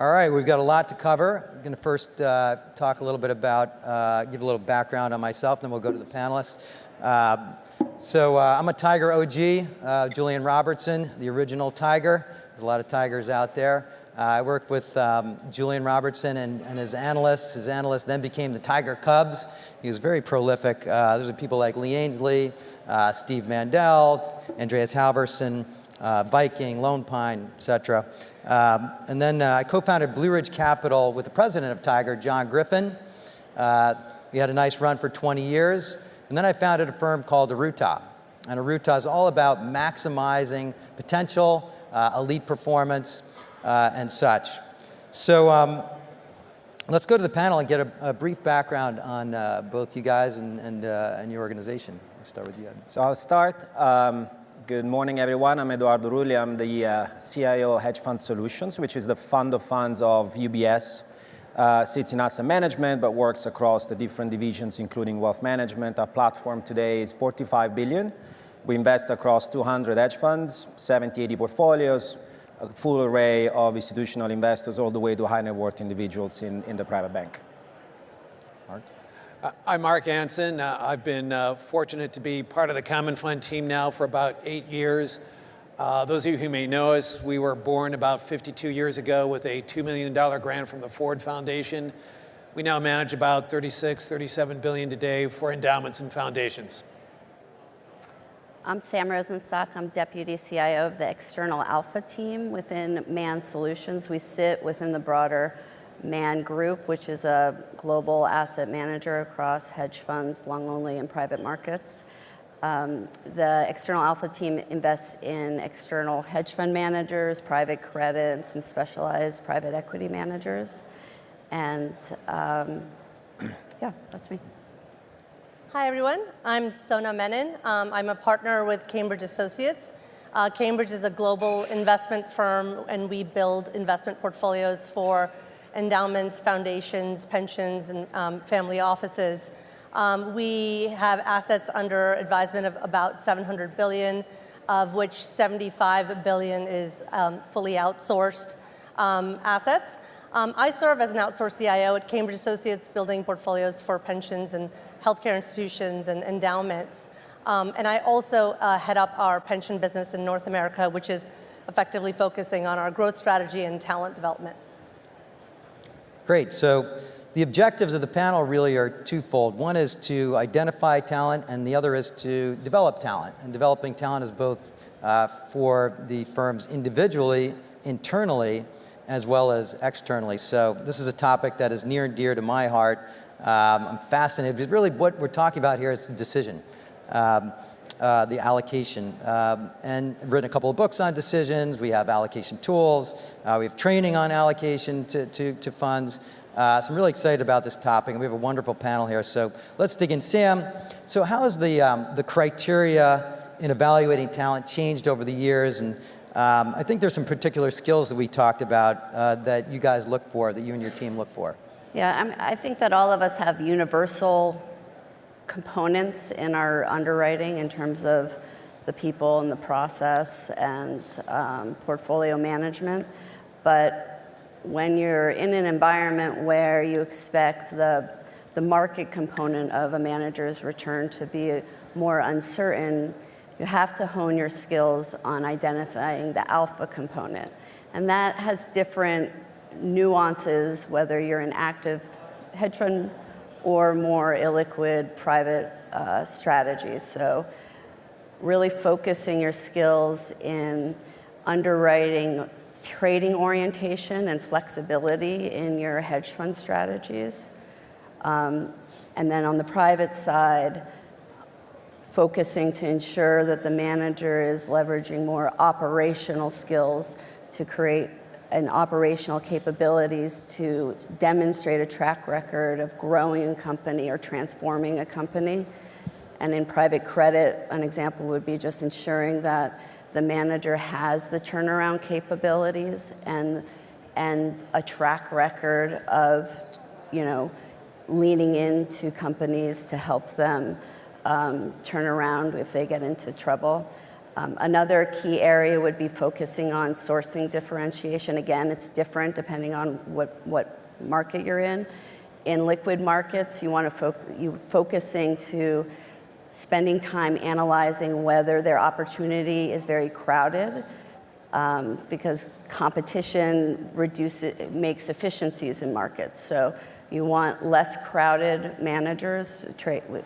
All right, we've got a lot to cover. I'm going to first talk a little bit about, give a little background on myself, then we'll go to the panelists. I'm a Tiger OG, Julian Robertson, the original Tiger. There's a lot of Tigers out there. I worked with Julian Robertson and his analysts. His analysts then became the Tiger Cubs. He was very prolific. Those are people like Lee Ainsley, Steve Mandel, Andreas Halverson, Viking, Lone Pine, etc. And then I co-founded Blue Ridge Capital with the president of Tiger, John Griffin. We had a nice run for 20 years. And then I founded a firm called Arootah. And Arootah is all about maximizing potential, elite performance, and such. So let's go to the panel and get a brief background on both you guys and your organization. I'll start with you, Ed. So I'll start. Good morning, everyone. I'm Eduardo Rulli. I'm the CIO of Hedge Fund Solutions, which is the fund of funds of UBS. Sits in asset management, but works across the different divisions, including wealth management. Our platform today is $45 billion. We invest across 200 hedge funds, 70, 80 portfolios, a full array of institutional investors, all the way to high net worth individuals in the private bank. Mark? I'm Mark Anson. I've been fortunate to be part of the Common Fund team now for about 8 years. Those of you who may know us, we were born about 52 years ago with a $2 million grant from the Ford Foundation. We now manage about $37 billion today for endowments and foundations. I'm Sam Rosenstock. I'm Deputy CIO of the External Alpha team within Man Solutions. We sit within the broader Man Group, which is a global asset manager across hedge funds, long-only, and private markets. The External Alpha team invests in external hedge fund managers, private credit, and some specialized private equity managers. And yeah, that's me. Hi, everyone. I'm Sona Menon. I'm a partner with Cambridge Associates. Cambridge is a global investment firm, and we build investment portfolios for endowments, foundations, pensions, and family offices. We have assets under advisement of about $700 billion, of which $75 billion is fully outsourced assets. I serve as an outsourced CIO at Cambridge Associates, building portfolios for pensions and healthcare institutions and endowments. And I also head up our pension business in North America, which is effectively focusing on our growth strategy and talent development. Great. So the objectives of the panel really are twofold. One is to identify talent, and the other is to develop talent. And developing talent is both for the firms individually, internally, as well as externally. So this is a topic that is near and dear to my heart. I'm fascinated, because really what we're talking about here is the decision, the allocation. And I've written a couple of books on decisions. We have allocation tools. We have training on allocation to funds. So I'm really excited about this topic, and we have a wonderful panel here. So let's dig in. Sam, so how has the criteria in evaluating talent changed over the years? And I think there's some particular skills that we talked about that you guys look for, that you and your team look for. Yeah, I think that all of us have universal components in our underwriting in terms of the people and the process and portfolio management. But when you're in an environment where you expect the market component of a manager's return to be more uncertain, you have to hone your skills on identifying the alpha component. And that has different nuances, whether you're an active hedge fund or more illiquid private strategies. So really focusing your skills in underwriting, trading orientation, and flexibility in your hedge fund strategies. And then on the private side, focusing to ensure that the manager is leveraging more operational skills to create and operational capabilities to demonstrate a track record of growing a company or transforming a company. And in private credit, an example would be just ensuring that the manager has the turnaround capabilities and a track record of, leaning into companies to help them turn around if they get into trouble. Another key area would be focusing on sourcing differentiation. Again, it's different depending on what market you're in. In liquid markets, you want to focusing to spending time analyzing whether their opportunity is very crowded, because competition makes efficiencies in markets. So you want less crowded managers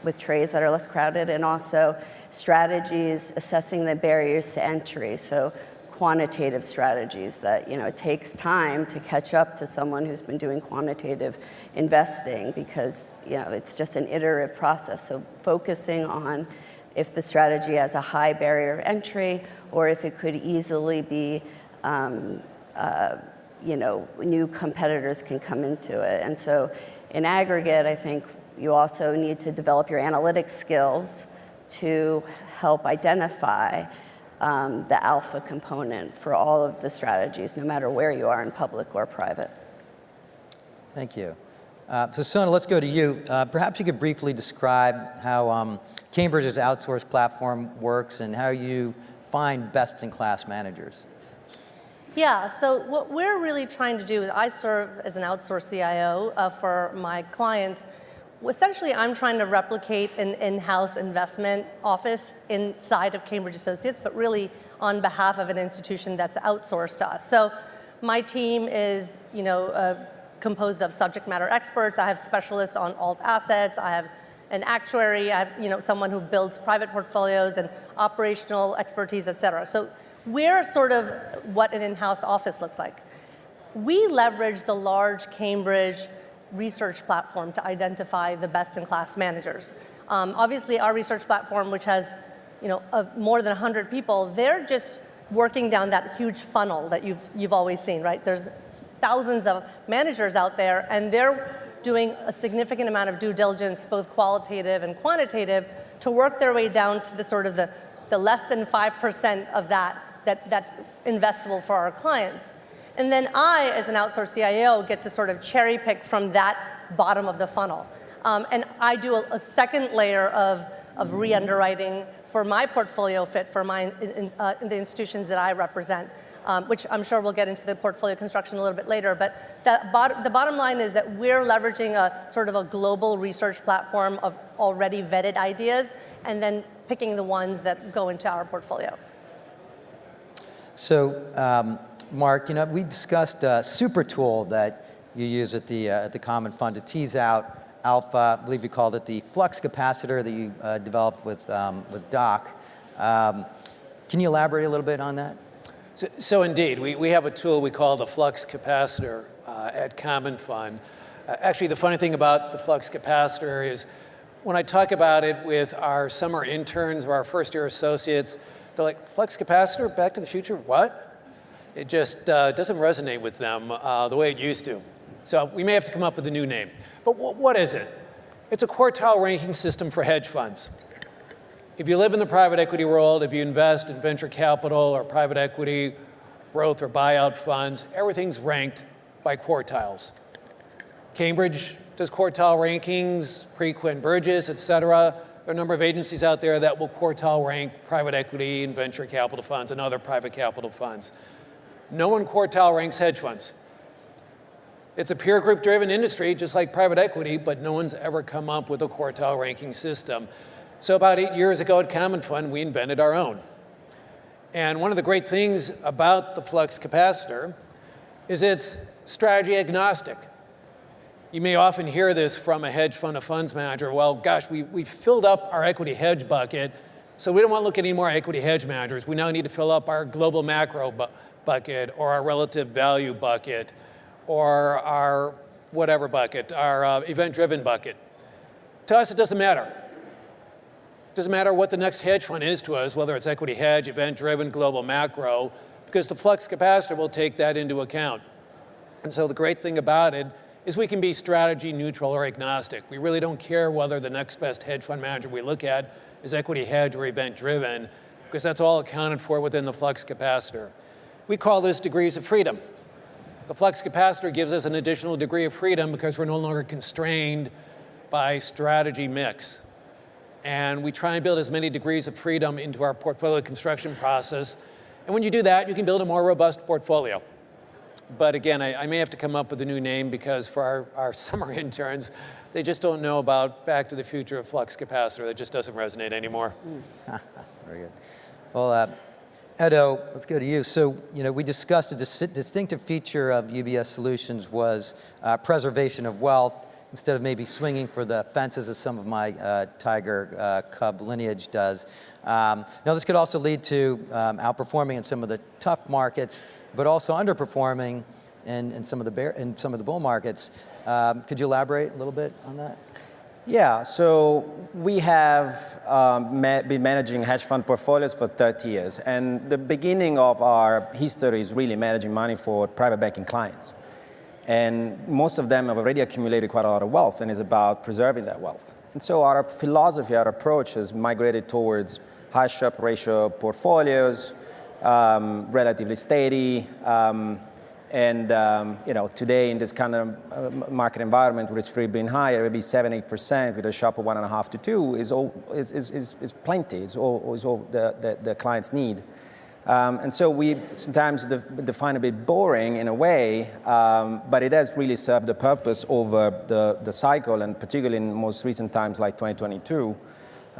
with trades that are less crowded, and also strategies assessing the barriers to entry. So quantitative strategies that, it takes time to catch up to someone who's been doing quantitative investing, because, it's just an iterative process. So focusing on if the strategy has a high barrier of entry, or if it could easily be, new competitors can come into it. And so in aggregate, I think you also need to develop your analytics skills to help identify the alpha component for all of the strategies, no matter where you are in public or private. Thank you. So Sona, let's go to you. Perhaps you could briefly describe how Cambridge's outsourced platform works and how you find best-in-class managers. Yeah, so what we're really trying to do is I serve as an outsourced CIO for my clients. Essentially, I'm trying to replicate an in-house investment office inside of Cambridge Associates, but really on behalf of an institution that's outsourced to us. So my team is, composed of subject matter experts. I have specialists on alt assets. I have an actuary. I have, someone who builds private portfolios and operational expertise, et cetera. So we're sort of what an in-house office looks like. We leverage the large Cambridge research platform to identify the best-in-class managers. Obviously, our research platform, which has more than 100 people, they're just working down that huge funnel that you've always seen, right? There's thousands of managers out there, and they're doing a significant amount of due diligence, both qualitative and quantitative, to work their way down to the sort of the less than 5% of that's investable for our clients. And then I, as an outsourced CIO, get to sort of cherry pick from that bottom of the funnel. And I do a second layer of re-underwriting for my portfolio fit for the institutions that I represent, which I'm sure we'll get into the portfolio construction a little bit later. But the bottom line is that we're leveraging a sort of a global research platform of already vetted ideas, and then picking the ones that go into our portfolio. So, Mark, we discussed a super tool that you use at the Common Fund to tease out alpha. I believe you called it the flux capacitor that you developed with Doc. Can you elaborate a little bit on that? So indeed, we have a tool we call the flux capacitor at Common Fund. Actually, the funny thing about the flux capacitor is when I talk about it with our summer interns or our first-year associates, they're like, flux capacitor, Back to the Future, what? It just doesn't resonate with them the way it used to. So we may have to come up with a new name. But what is it? It's a quartile ranking system for hedge funds. If you live in the private equity world, if you invest in venture capital or private equity, growth or buyout funds, everything's ranked by quartiles. Cambridge does quartile rankings, Preqin, Burgess, et cetera. There are a number of agencies out there that will quartile rank private equity and venture capital funds and other private capital funds. No one quartile ranks hedge funds. It's a peer group driven industry, just like private equity, but no one's ever come up with a quartile ranking system. So about 8 years ago at Common Fund, we invented our own. And one of the great things about the flux capacitor is it's strategy agnostic. You may often hear this from a hedge fund, a funds manager. Well, gosh, we filled up our equity hedge bucket, so we don't want to look at any more equity hedge managers. We now need to fill up our global macro bucket or our relative value bucket or our whatever bucket, our event-driven bucket. To us, it doesn't matter. It doesn't matter what the next hedge fund is to us, whether it's equity hedge, event-driven, global macro, because the flux capacitor will take that into account. And so the great thing about it is we can be strategy neutral or agnostic. We really don't care whether the next best hedge fund manager we look at is equity hedge or event-driven, because that's all accounted for within the flux capacitor. We call this degrees of freedom. The flux capacitor gives us an additional degree of freedom because we're no longer constrained by strategy mix. And we try and build as many degrees of freedom into our portfolio construction process. And when you do that, you can build a more robust portfolio. But again, I may have to come up with a new name because for our summer interns, they just don't know about Back to the Future of flux capacitor. That just doesn't resonate anymore. Very good. Well, Edo, let's go to you. So, we discussed a distinctive feature of UBS solutions was preservation of wealth instead of maybe swinging for the fences as some of my tiger cub lineage does. Now, this could also lead to outperforming in some of the tough markets, but also underperforming in some of the bull markets. Could you elaborate a little bit on that? Yeah, so we have been managing hedge fund portfolios for 30 years. And the beginning of our history is really managing money for private banking clients. And most of them have already accumulated quite a lot of wealth, and it's about preserving that wealth. And so our philosophy, our approach has migrated towards high Sharpe ratio portfolios, relatively steady, today in this kind of market environment where it's free being higher, maybe 7-8% with a Sharpe of 1.5 to 2 is plenty. It's all the clients need. And so we sometimes define a bit boring in a way, but it has really served the purpose over the cycle, and particularly in most recent times like 2022,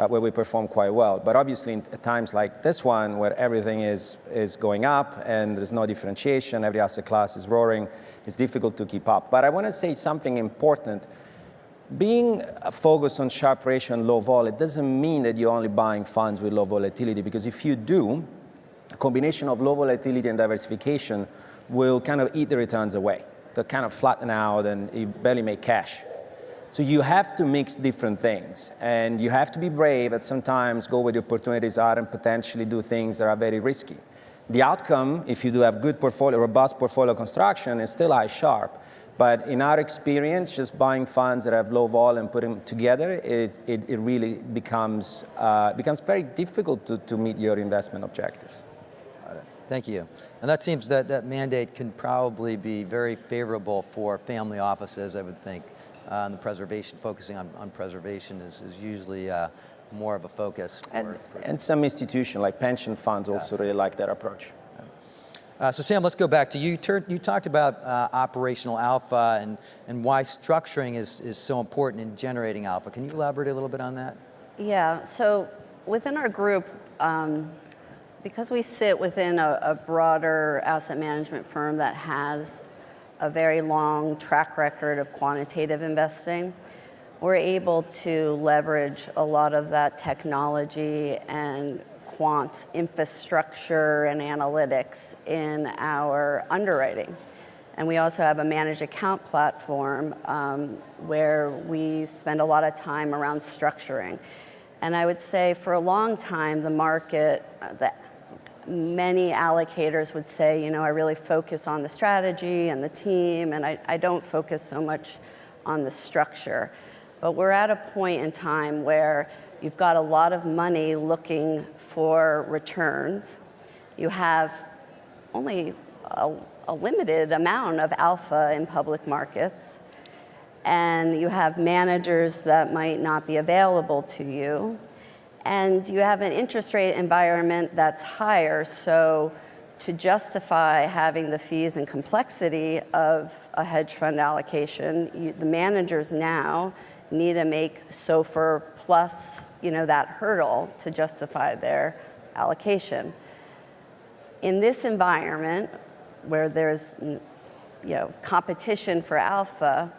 where we perform quite well. But obviously at times like this one, where everything is going up and there's no differentiation, every asset class is roaring, it's difficult to keep up. But I want to say something important. Being focused on Sharpe ratio and low vol, it doesn't mean that you're only buying funds with low volatility, because if you do, a combination of low volatility and diversification will kind of eat the returns away. They'll kind of flatten out and you barely make cash. So you have to mix different things, and you have to be brave and sometimes go where the opportunities are and potentially do things that are very risky. The outcome, if you do have good portfolio, robust portfolio construction, is still high Sharpe. But in our experience, just buying funds that have low vol and putting them together, it really becomes very difficult to meet your investment objectives. Got it. Thank you. And that seems that mandate can probably be very favorable for family offices, I would think. The preservation, focusing on preservation is usually more of a focus. And some institutions like pension funds also really like that approach. So Sam, let's go back to you. You talked about operational alpha and why structuring is so important in generating alpha. Can you elaborate a little bit on that? Yeah, so within our group, because we sit within a broader asset management firm that has a very long track record of quantitative investing, we're able to leverage a lot of that technology and quant infrastructure and analytics in our underwriting. And we also have a managed account platform where we spend a lot of time around structuring. And I would say for a long time, the market, many allocators would say, I really focus on the strategy and the team, and I don't focus so much on the structure. But we're at a point in time where you've got a lot of money looking for returns. You have only a limited amount of alpha in public markets, and you have managers that might not be available to you. And you have an interest rate environment that's higher, so to justify having the fees and complexity of a hedge fund allocation, the managers now need to make SOFR plus, that hurdle to justify their allocation. In this environment, where there's, competition for alpha,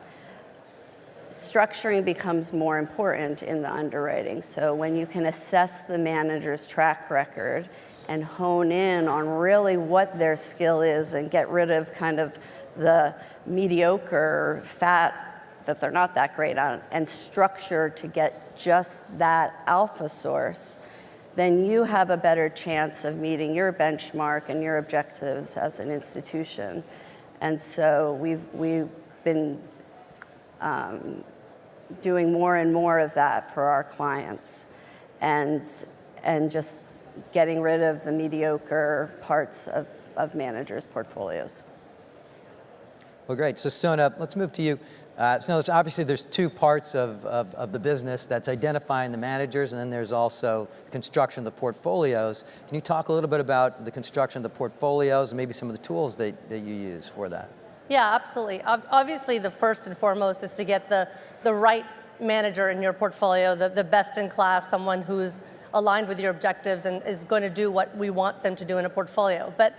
structuring becomes more important in the underwriting. So when you can assess the manager's track record and hone in on really what their skill is and get rid of kind of the mediocre fat that they're not that great on, and structure to get just that alpha source, then you have a better chance of meeting your benchmark and your objectives as an institution. And so we've been doing more and more of that for our clients, and just getting rid of the mediocre parts of managers' portfolios. Well, great. So Sona, let's move to you. So obviously there's two parts of the business. That's identifying the managers, and then there's also construction of the portfolios. Can you talk a little bit about the construction of the portfolios and maybe some of the tools that you use for that? Yeah, absolutely. Obviously, the first and foremost is to get the right manager in your portfolio, the best in class, someone who's aligned with your objectives and is going to do what we want them to do in a portfolio. But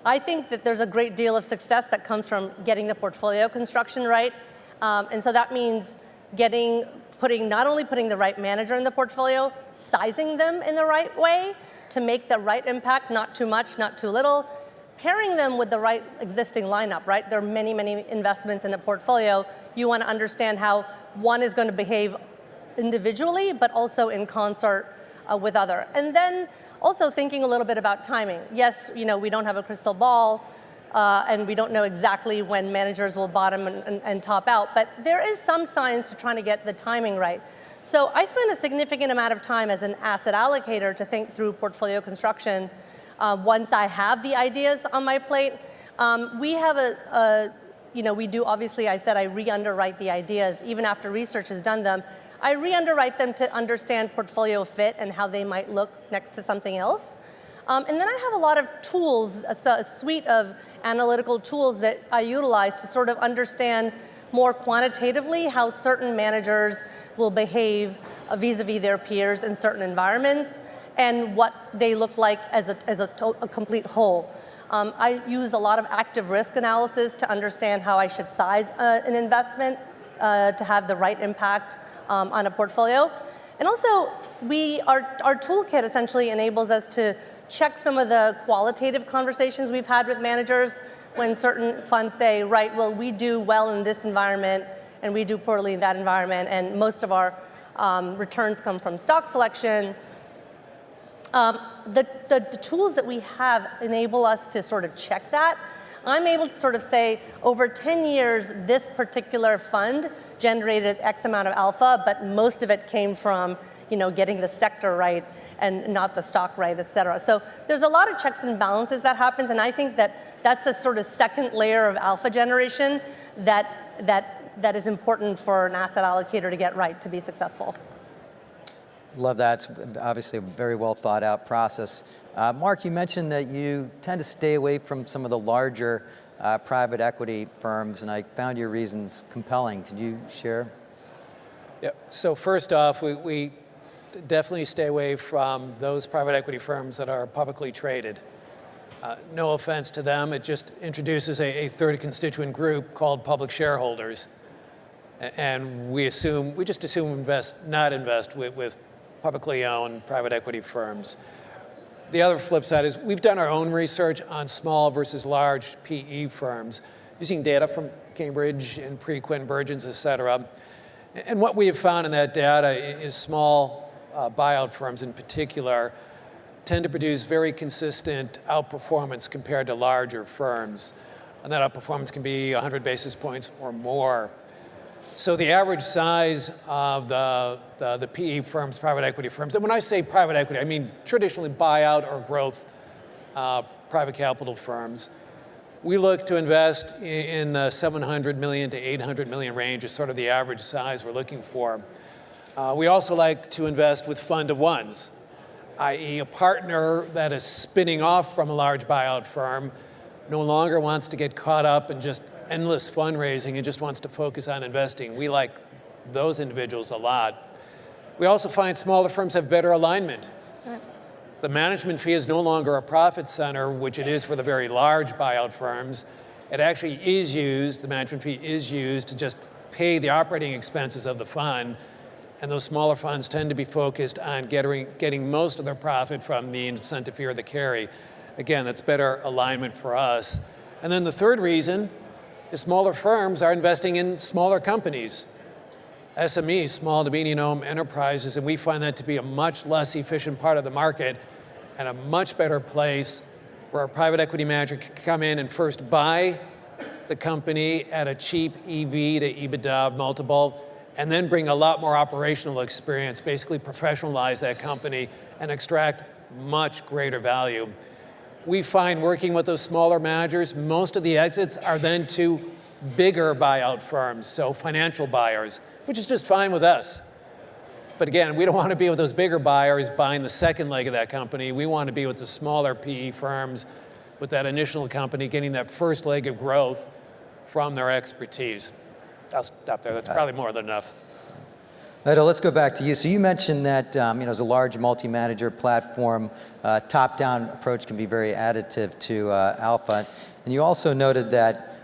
I think that there's a great deal of success that comes from getting the portfolio construction right. And so that means not only putting the right manager in the portfolio, sizing them in the right way to make the right impact, not too much, not too little, pairing them with the right existing lineup, right? There are many, many investments in a portfolio. You want to understand how one is going to behave individually, but also in concert with other. And then also thinking a little bit about timing. Yes, we don't have a crystal ball, and we don't know exactly when managers will bottom and top out, but there is some science to trying to get the timing right. So I spend a significant amount of time as an asset allocator to think through portfolio construction. Once I have the ideas on my plate, we have we do, obviously, I said I re-underwrite the ideas. Even after research has done them, I re-underwrite them to understand portfolio fit and how they might look next to something else. And then I have a lot of tools, a suite of analytical tools that I utilize to sort of understand more quantitatively how certain managers will behave vis-a-vis their peers in certain environments and what they look like as a complete whole. I use a lot of active risk analysis to understand how I should size an investment to have the right impact on a portfolio. And also, our toolkit essentially enables us to check some of the qualitative conversations we've had with managers when certain funds say, right, well, we do well in this environment and we do poorly in that environment, and most of our returns come from stock selection. The tools that we have enable us to sort of check that. I'm able to sort of say, over 10 years, this particular fund generated X amount of alpha, but most of it came from, getting the sector right and not the stock right, et cetera. So there's a lot of checks and balances that happens, and I think that's the sort of second layer of alpha generation that is important for an asset allocator to get right to be successful. Love that. It's obviously a very well thought out process. Mark, you mentioned that you tend to stay away from some of the larger private equity firms, and I found your reasons compelling. Could you share? Yeah. So first off, we definitely stay away from those private equity firms that are publicly traded. No offense to them, it just introduces a third constituent group called public shareholders. And we just assume not invest with publicly owned private equity firms. The other flip side is we've done our own research on small versus large PE firms using data from Cambridge and Preqin, Burgeons, et cetera. And what we have found in that data is small buyout firms in particular tend to produce very consistent outperformance compared to larger firms. And that outperformance can be 100 basis points or more. So the average size of the PE firms, private equity firms, and when I say private equity, I mean traditionally buyout or growth private capital firms. We look to invest in the 700 million to 800 million range is sort of the average size we're looking for. We also like to invest with fund of ones, i.e. a partner that is spinning off from a large buyout firm no longer wants to get caught up in just endless fundraising and just wants to focus on investing. We like those individuals a lot. We also find smaller firms have better alignment. The management fee is no longer a profit center, which it is for the very large buyout firms. It actually is used, the management fee is used to just pay the operating expenses of the fund. And those smaller funds tend to be focused on getting most of their profit from the incentive fee or the carry. Again, that's better alignment for us. And then the third reason is smaller firms are investing in smaller companies, SMEs, small to medium enterprises, and we find that to be a much less efficient part of the market and a much better place where a private equity manager can come in and first buy the company at a cheap EV to EBITDA multiple, and then bring a lot more operational experience, basically professionalize that company and extract much greater value. we find working with those smaller managers, most of the exits are then to bigger buyout firms, so financial buyers, which is just fine with us. But again, we don't want to be with those bigger buyers buying the second leg of that company. We want to be with the smaller PE firms with that initial company getting that first leg of growth from their expertise. I'll stop there. That's probably more than enough. Edo, let's go back to you. So you mentioned that as a large multi-manager platform, top-down approach can be very additive to alpha. And you also noted that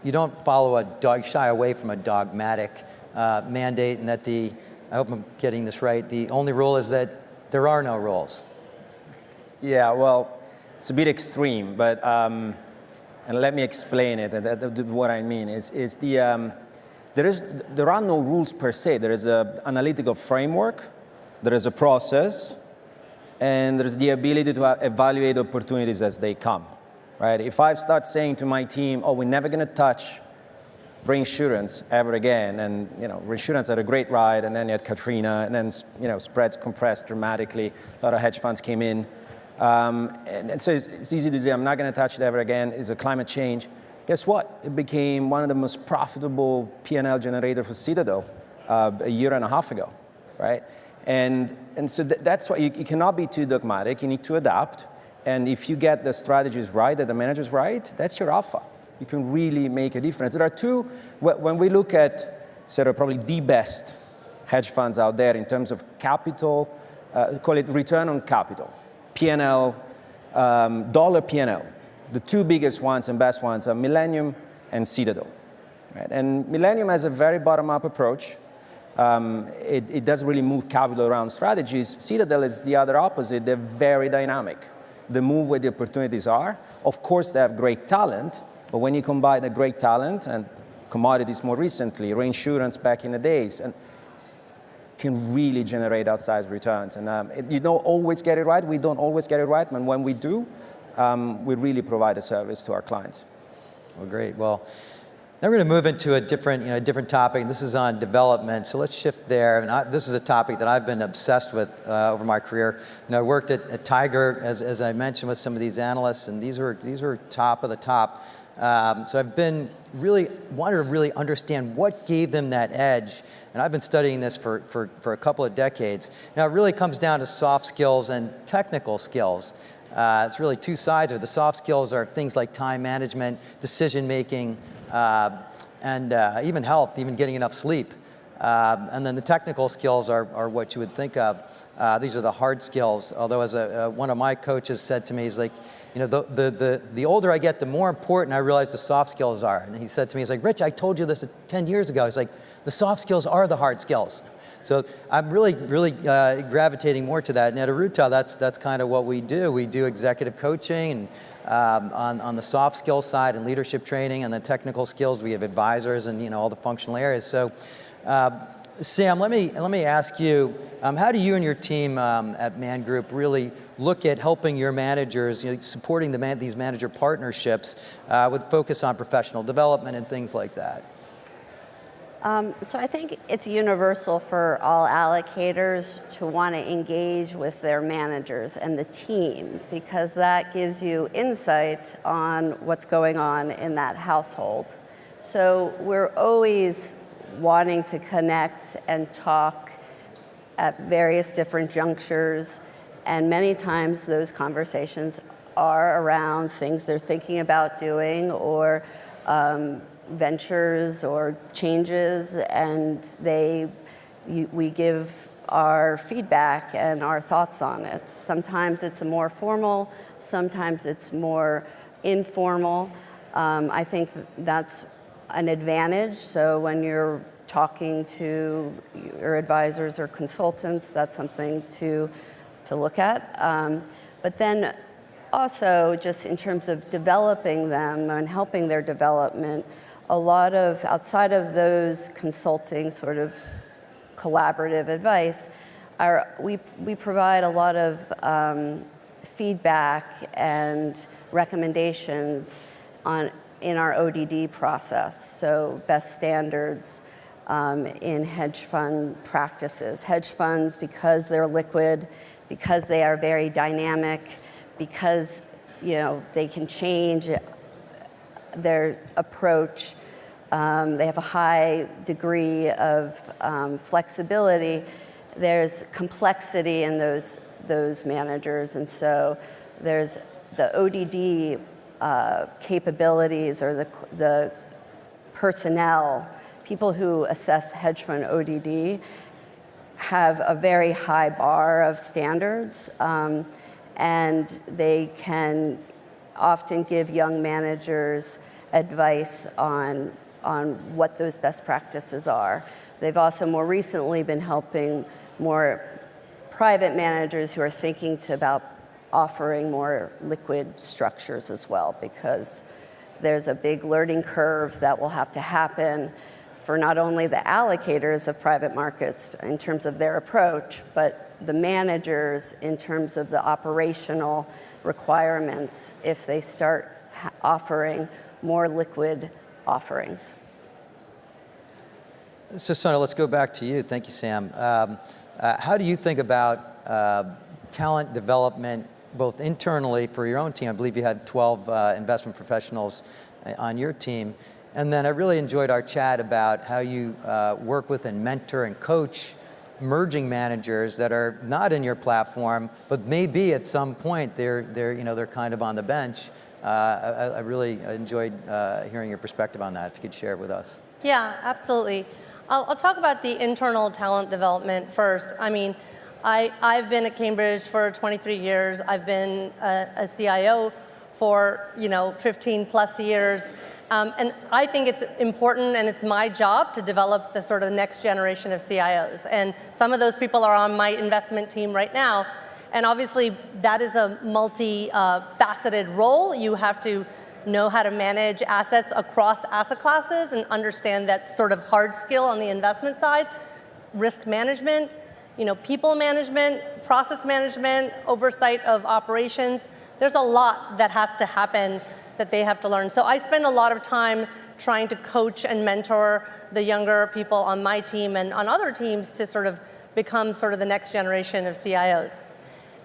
you don't shy away from a dogmatic mandate, and that I hope I'm getting this right, the only rule is that there are no rules. Yeah, well, it's a bit extreme, but and let me explain it. What I mean is there are no rules per se. There is an analytical framework, there is a process, and there is the ability to evaluate opportunities as they come. Right? If I start saying to my team, "Oh, we're never going to touch reinsurance ever again," and reinsurance had a great ride, and then you had Katrina, and then spreads compressed dramatically. A lot of hedge funds came in, and so it's easy to say, "I'm not going to touch it ever again." It's a climate change. Guess what? It became one of the most profitable P&L generator for Citadel a year and a half ago, right? And so that's why you cannot be too dogmatic. You need to adapt, and if you get the strategies right, and the managers right, that's your alpha. You can really make a difference. There are two, when we look at sort of probably the best hedge funds out there in terms of capital, call it return on capital, P&L, dollar P&L. The two biggest ones and best ones are Millennium and Citadel. Right? And Millennium has a very bottom-up approach. It doesn't really move capital around strategies. Citadel is the other opposite. They're very dynamic. They move where the opportunities are. Of course, they have great talent, but when you combine the great talent and commodities more recently, reinsurance back in the days, and can really generate outsized returns. And you don't always get it right. We don't always get it right, but when we do, we really provide a service to our clients. Well, great. Well, now we're going to move into a different topic. This is on development. So let's shift there. And this is a topic that I've been obsessed with over my career. I worked at Tiger, as I mentioned, with some of these analysts, and these were top of the top. So I've been wanted to really understand what gave them that edge. And I've been studying this for a couple of decades. Now, it really comes down to soft skills and technical skills. It's really two sides of it. The soft skills are things like time management, decision making, and even health, even getting enough sleep. And then the technical skills are what you would think of. These are the hard skills. Although, as one of my coaches said to me, he's like, the older I get, the more important I realize the soft skills are. And he said to me, he's like, "Rich, I told you this 10 years ago." He's like, "The soft skills are the hard skills." So I'm really gravitating more to that. And at Arootah, that's kind of what we do. We do executive coaching and on the soft skills side and leadership training, and the technical skills we have advisors and all the functional areas. So Sam, let me ask you, how do you and your team at Man Group really look at helping your managers, supporting these manager partnerships with focus on professional development and things like that? So I think it's universal for all allocators to want to engage with their managers and the team, because that gives you insight on what's going on in that household. So we're always wanting to connect and talk at various different junctures, and many times those conversations are around things they're thinking about doing, or ventures or changes, and we give our feedback and our thoughts on it. Sometimes it's more formal, sometimes it's more informal. I think that's an advantage. So when you're talking to your advisors or consultants, that's something to look at. But then also, just in terms of developing them and helping their development, a lot of, outside of those consulting sort of collaborative advice, we provide a lot of feedback and recommendations in our ODD process, so best standards in hedge fund practices. Hedge funds, because they're liquid, because they are very dynamic, because they can change their approach. They have a high degree of flexibility. There's complexity in those managers, and so there's the ODD capabilities, or the personnel. People who assess hedge fund ODD have a very high bar of standards, and they can often give young managers advice on what those best practices are. They've also more recently been helping more private managers who are thinking about offering more liquid structures as well, because there's a big learning curve that will have to happen for not only the allocators of private markets in terms of their approach, but the managers in terms of the operational requirements if they start offering more liquid offerings. So Sona, let's go back to you. Thank you, Sam. How do you think about talent development, both internally for your own team? I believe you had 12 investment professionals on your team. And then I really enjoyed our chat about how you work with and mentor and coach emerging managers that are not in your platform, but maybe at some point they're kind of on the bench. I really enjoyed hearing your perspective on that. If you could share it with us. Yeah, absolutely. I'll talk about the internal talent development first. I mean, I've been at Cambridge for 23 years. I've been a CIO for 15 plus years. And I think it's important, and it's my job to develop the sort of next generation of CIOs. And some of those people are on my investment team right now. And obviously, that is a multi-faceted role. You have to know how to manage assets across asset classes and understand that sort of hard skill on the investment side, risk management, people management, process management, oversight of operations. There's a lot that has to happen that they have to learn. So I spend a lot of time trying to coach and mentor the younger people on my team and on other teams to sort of become sort of the next generation of CIOs.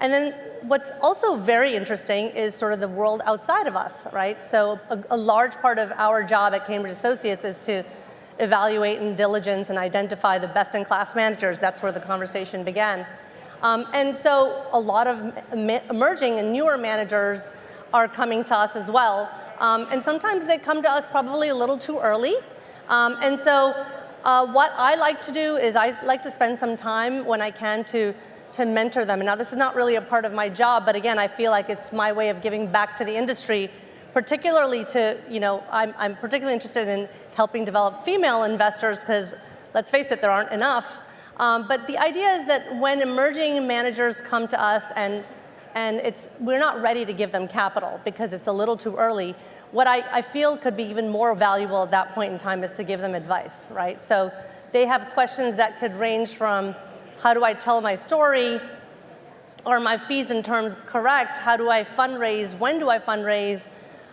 And then what's also very interesting is sort of the world outside of us, right? So a large part of our job at Cambridge Associates is to evaluate and diligence and identify the best-in-class managers. That's where the conversation began. And so a lot of emerging and newer managers are coming to us as well. And sometimes they come to us probably a little too early. And so what I like to do is I like to spend some time when I can to mentor them. And now this is not really a part of my job, but again, I feel like it's my way of giving back to the industry, particularly to, I'm particularly interested in helping develop female investors because, let's face it, there aren't enough. But the idea is that when emerging managers come to us and we're not ready to give them capital because it's a little too early, what I feel could be even more valuable at that point in time is to give them advice, right? So they have questions that could range from, how do I tell my story? Are my fees and terms correct? How do I fundraise? When do I fundraise?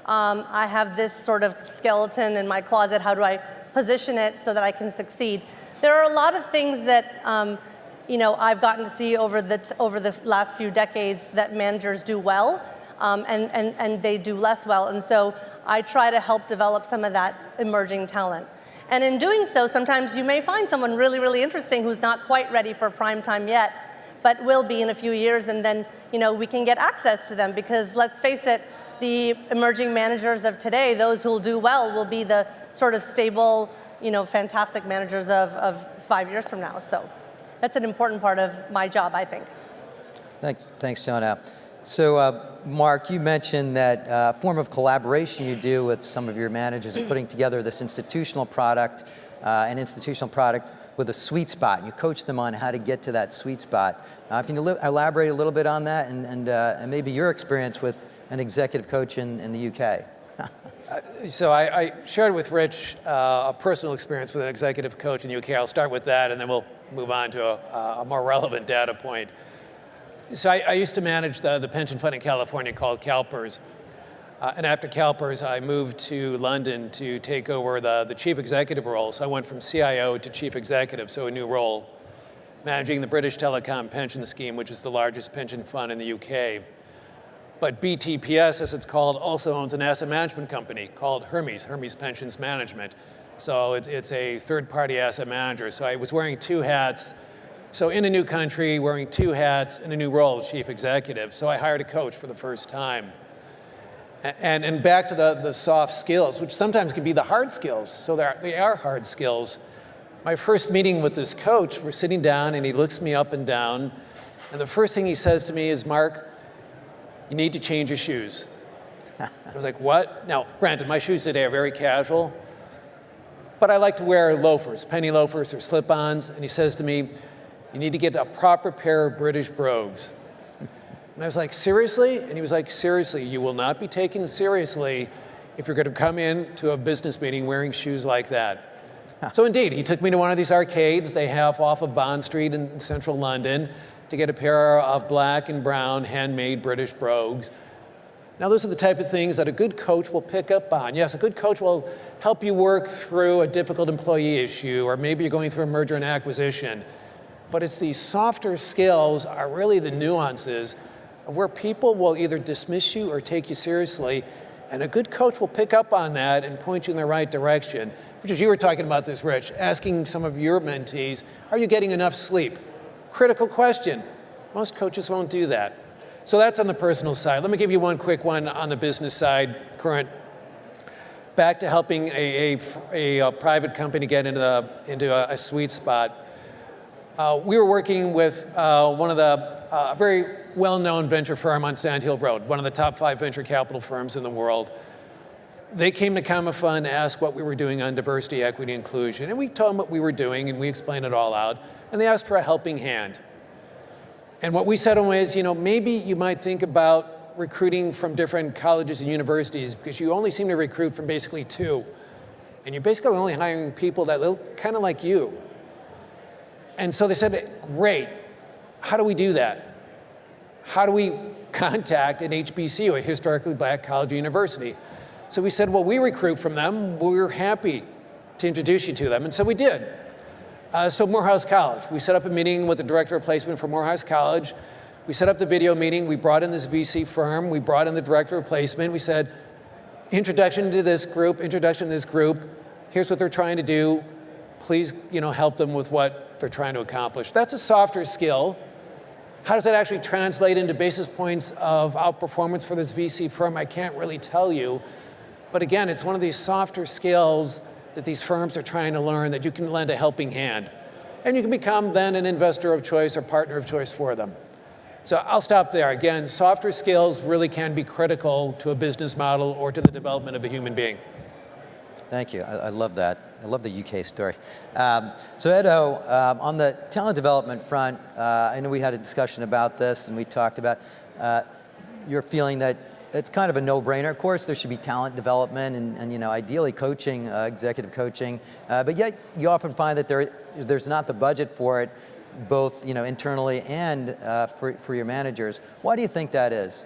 I have this sort of skeleton in my closet. How do I position it so that I can succeed? There are a lot of things that I've gotten to see over the last few decades that managers do well, and they do less well. And so I try to help develop some of that emerging talent. And in doing so, sometimes you may find someone really, really interesting who's not quite ready for prime time yet, but will be in a few years, and then we can get access to them because, let's face it, the emerging managers of today, those who will do well, will be the sort of stable, fantastic managers of 5 years from now. So that's an important part of my job, I think. Thanks, Sona. So, Mark, you mentioned that form of collaboration you do with some of your managers of putting together this institutional product, an institutional product with a sweet spot. You coach them on how to get to that sweet spot. Can you elaborate a little bit on that and maybe your experience with an executive coach in the UK? So I shared with Rich a personal experience with an executive coach in the UK. I'll start with that, and then we'll move on to a more relevant data point. So I used to manage the pension fund in California called CalPERS. And after CalPERS, I moved to London to take over the chief executive role. So I went from CIO to chief executive, so a new role, managing the British Telecom Pension Scheme, which is the largest pension fund in the UK. But BTPS, as it's called, also owns an asset management company called Hermes Pensions Management. So it's a third-party asset manager. So I was wearing two hats. So in a new country, wearing two hats in a new role, chief executive. So I hired a coach for the first time. And back to the soft skills, which sometimes can be the hard skills. So they are hard skills. My first meeting with this coach, we're sitting down and he looks me up and down. And the first thing he says to me is, Mark, you need to change your shoes. I was like, what? Now, granted, my shoes today are very casual, but I like to wear loafers, penny loafers or slip-ons. And he says to me, you need to get a proper pair of British brogues. And I was like, seriously? And he was like, seriously, you will not be taken seriously if you're going to come in to a business meeting wearing shoes like that. So indeed, he took me to one of these arcades they have off of Bond Street in central London to get a pair of black and brown handmade British brogues. Now, those are the type of things that a good coach will pick up on. Yes, a good coach will help you work through a difficult employee issue, or maybe you're going through a merger and acquisition. But it's these softer skills are really the nuances of where people will either dismiss you or take you seriously. And a good coach will pick up on that and point you in the right direction. Which is, you were talking about this, Rich, asking some of your mentees, are you getting enough sleep? Critical question. Most coaches won't do that. So that's on the personal side. Let me give you one quick one on the business side, current. Back to helping a private company get into a sweet spot. We were working with one of the very well-known venture firm on Sand Hill Road, one of the top 5 venture capital firms in the world. They came to Common Fund, asked what we were doing on diversity, equity, inclusion, and we told them what we were doing, and we explained it all out, and they asked for a helping hand. And what we said to them is, maybe you might think about recruiting from different colleges and universities, because you only seem to recruit from basically 2, and you're basically only hiring people that look kind of like you. And so they said, great, how do we do that? How do we contact an HBCU, a historically black college or university? So we said, well, we recruit from them. We're happy to introduce you to them. And so we did. So Morehouse College, we set up a meeting with the director of placement for Morehouse College. We set up the video meeting. We brought in this VC firm. We brought in the director of placement. We said, introduction to this group, introduction to this group. Here's what they're trying to do. Please, help them with what they're trying to accomplish. That's a softer skill. How does that actually translate into basis points of outperformance for this VC firm? I can't really tell you. But again, it's one of these softer skills that these firms are trying to learn that you can lend a helping hand. And you can become then an investor of choice or partner of choice for them. So I'll stop there. Again, softer skills really can be critical to a business model or to the development of a human being. Thank you. I love that. I love the UK story. So Edo, on the talent development front, I know we had a discussion about this and we talked about your feeling that it's kind of a no-brainer. Of course, there should be talent development and ideally coaching, executive coaching, but yet you often find that there's not the budget for it, both internally and for your managers. Why do you think that is?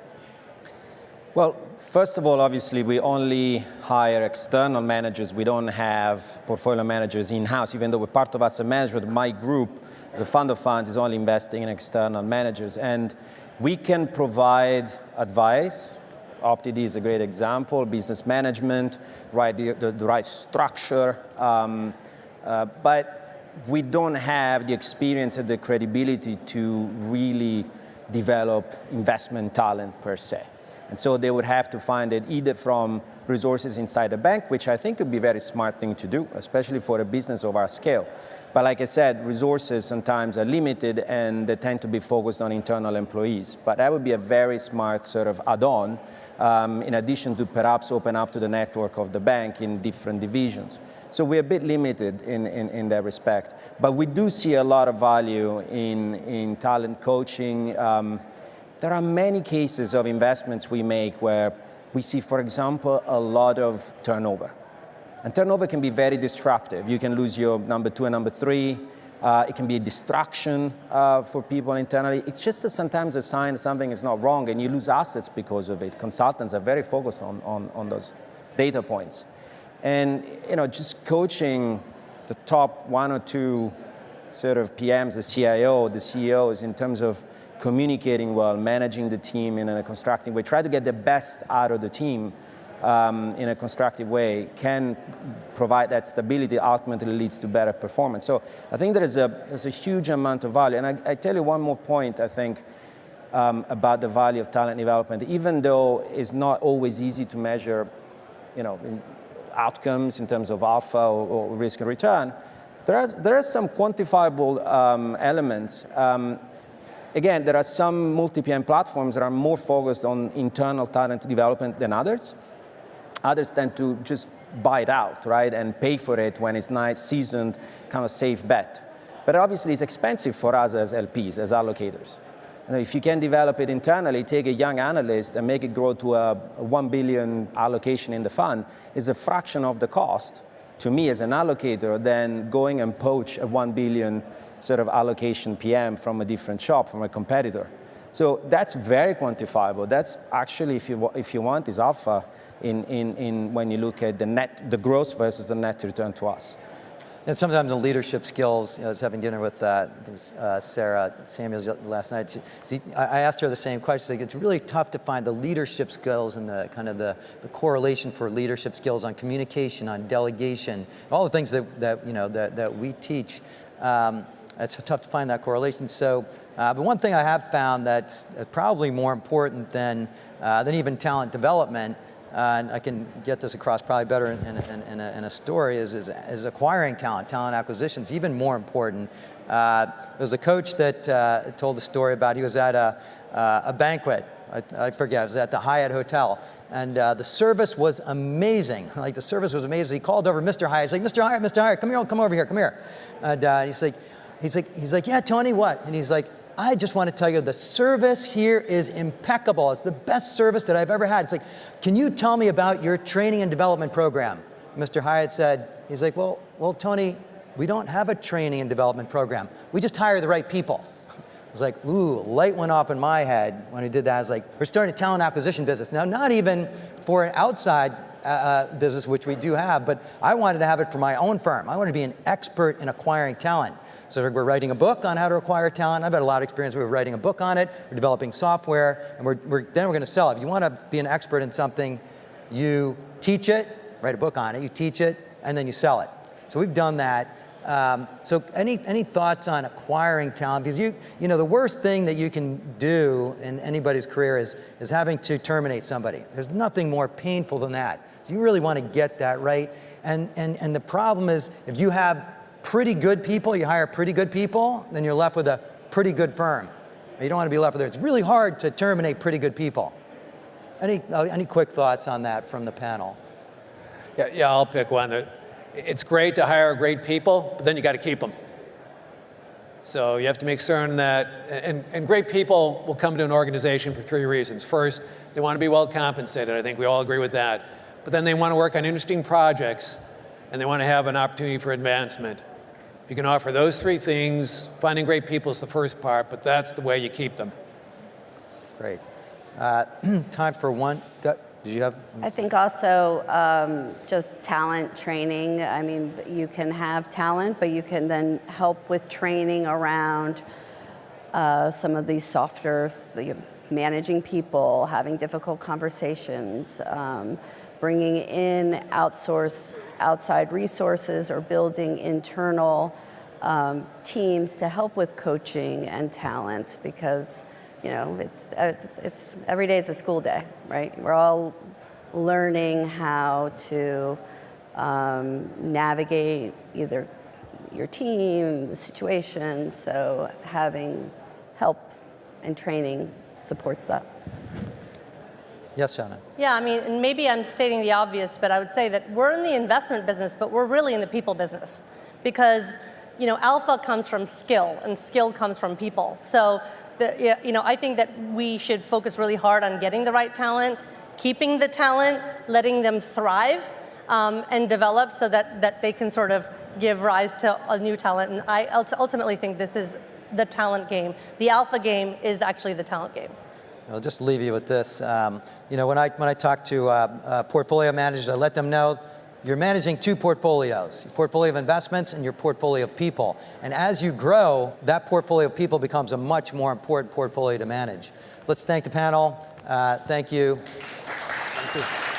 Well, first of all, obviously, we only hire external managers. We don't have portfolio managers in-house, even though we're part of asset management. My group, the fund of funds, is only investing in external managers. And we can provide advice. OptiD is a great example, business management, right, the right structure. But we don't have the experience and the credibility to really develop investment talent per se. And so they would have to find it either from resources inside the bank, which I think would be a very smart thing to do, especially for a business of our scale. But like I said, resources sometimes are limited and they tend to be focused on internal employees. But that would be a very smart sort of add-on, in addition to perhaps open up to the network of the bank in different divisions. So we're a bit limited in that respect. But we do see a lot of value in talent coaching. There are many cases of investments we make where we see, for example, a lot of turnover. And turnover can be very disruptive. You can lose your number 2 and number 3. It can be a distraction for people internally. It's just sometimes a sign that something is not wrong and you lose assets because of it. Consultants are very focused on those data points. And just coaching the top 1 or 2 sort of PMs, the CIO, the CEOs, in terms of communicating well, managing the team in a constructive way, try to get the best out of the team in a constructive way, can provide that stability, ultimately leads to better performance. So I think there's a huge amount of value. And I tell you one more point, I think, about the value of talent development. Even though it's not always easy to measure, outcomes in terms of alpha or risk and return, there are some quantifiable elements. Again, there are some multi-PM platforms that are more focused on internal talent development than others. Others tend to just buy it out, right, and pay for it when it's nice, seasoned, kind of safe bet. But obviously, it's expensive for us as LPs, as allocators. If you can develop it internally, take a young analyst and make it grow to a 1 billion allocation in the fund, is a fraction of the cost to me as an allocator than going and poach a 1 billion sort of allocation PM from a different shop, from a competitor. So that's very quantifiable. That's actually, if you want, is alpha in when you look at the gross versus the net return to us. And sometimes the leadership skills, I was having dinner with Sarah Samuels last night. I asked her the same question. It's really tough to find the leadership skills and the kind of the correlation for leadership skills on communication, on delegation, all the things that we teach. It's tough to find that correlation. So, but one thing I have found that's probably more important than even talent development, and I can get this across probably better in a story, is acquiring talent acquisitions, even more important. There was a coach that told the story about he was at a banquet. I forget, it was at the Hyatt Hotel. And the service was amazing. Like, the service was amazing. He called over Mr. Hyatt. He's like, Mr. Hyatt, come over here. And he's like, yeah, Tony, what? And he's like, I just want to tell you the service here is impeccable. It's the best service that I've ever had. It's like, can you tell me about your training and development program? Mr. Hyatt said, he's like, well, Tony, we don't have a training and development program. We just hire the right people. I was like, ooh, light went off in my head when he did that. I was like, we're starting a talent acquisition business. Now, not even for an outside business, which we do have, but I wanted to have it for my own firm. I wanted to be an expert in acquiring talent. So we're writing a book on how to acquire talent. I've had a lot of experience. We're writing a book on it. We're developing software, and we're going to sell it. If you want to be an expert in something, you teach it, write a book on it, you teach it, and then you sell it. So we've done that. So any thoughts on acquiring talent? Because the worst thing that you can do in anybody's career is having to terminate somebody. There's nothing more painful than that. So you really want to get that right. And the problem is, if you have pretty good people, you hire pretty good people, then you're left with a pretty good firm. You don't want to be left with it. It's really hard to terminate pretty good people. Any quick thoughts on that from the panel? Yeah, I'll pick one. It's great to hire great people, but then you got to keep them. So you have to make certain that, and great people will come to an organization for 3 reasons. First, they want to be well compensated. I think we all agree with that. But then they want to work on interesting projects, and they want to have an opportunity for advancement. You can offer those 3 things. Finding great people is the first part, but that's the way you keep them. Great. Time for one. Did you have? I think also just talent training. I mean, you can have talent, but you can then help with training around some of these softer, managing people, having difficult conversations, bringing in outside resources, or building internal teams to help with coaching and talent, because it's every day is a school day, right? We're all learning how to navigate either your team, the situation. So having help and training supports that. Yes, Shana. Yeah, I mean, and maybe I'm stating the obvious, but I would say that we're in the investment business, but we're really in the people business, because alpha comes from skill, and skill comes from people. So I think that we should focus really hard on getting the right talent, keeping the talent, letting them thrive and develop, so that they can sort of give rise to a new talent. And I ultimately think this is the talent game. The alpha game is actually the talent game. I'll just leave you with this. When I talk to portfolio managers, I let them know you're managing two portfolios, your portfolio of investments and your portfolio of people. And as you grow, that portfolio of people becomes a much more important portfolio to manage. Let's thank the panel. Thank you. Thank you.